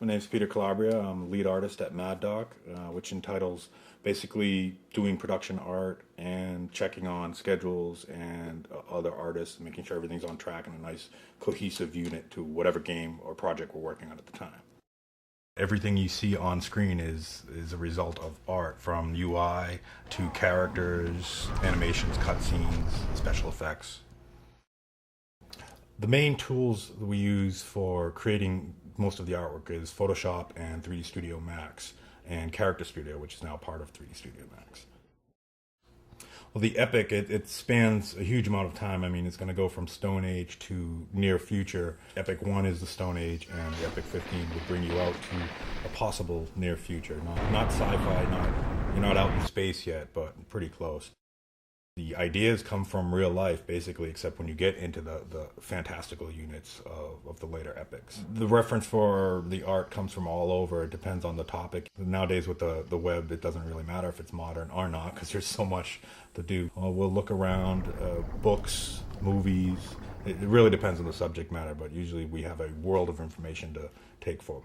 name's Peter Calabria. I'm lead artist at Mad Doc, which entitles basically doing production art and checking on schedules and other artists, making sure everything's on track and a nice cohesive unit to whatever game or project we're working on at the time. Everything you see on screen is a result of art, from UI to characters, animations, cutscenes, special effects. The main tools we use for creating most of the artwork is Photoshop and 3D Studio Max and Character Studio, which is now part of 3D Studio Max. Well, the epic, it spans a huge amount of time. I mean, it's going to go from Stone Age to near future. Epic 1 is the Stone Age, and the Epic 15 would bring you out to a possible near future. Not sci-fi, you're not out in space yet, but pretty close. The ideas come from real life, basically, except when you get into the fantastical units of the later epics. The reference for the art comes from all over. It depends on the topic. Nowadays with the web, it doesn't really matter if it's modern or not, because there's so much to do. We'll look around, books, movies. It really depends on the subject matter, but usually we have a world of information to take for.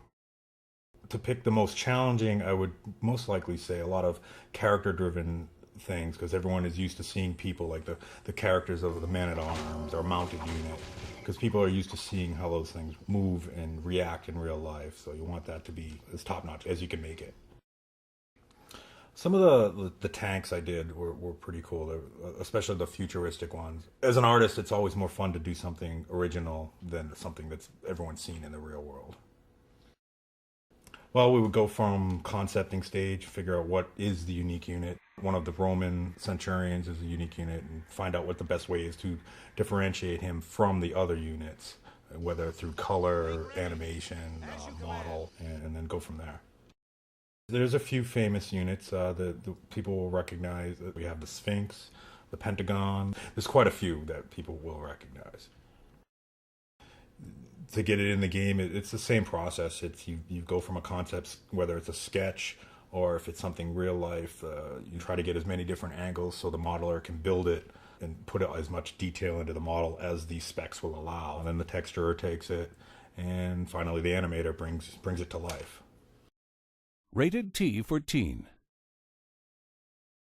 To pick the most challenging, I would most likely say a lot of character-driven things, because everyone is used to seeing people like the characters of the man-at-arms or mounted unit, because people are used to seeing how those things move and react in real life, so you want that to be as top-notch as you can make it. Some of the tanks I did were pretty cool, especially the futuristic ones. As an artist, it's always more fun to do something original than something that's everyone's seen in the real world. Well, we would go from concepting stage, figure out what is the unique unit. One of the Roman centurions is a unique unit, and find out what the best way is to differentiate him from the other units, whether through color, animation, model, and then go from there. There's a few famous units that people will recognize. We have the Sphinx, the Pentagon. There's quite a few that people will recognize. To get it in the game, it's the same process. It's you go from a concept, whether it's a sketch or if it's something real life, you try to get as many different angles so the modeler can build it and put as much detail into the model as the specs will allow. And then the texturer takes it, and finally the animator brings it to life. Rated T for Teen.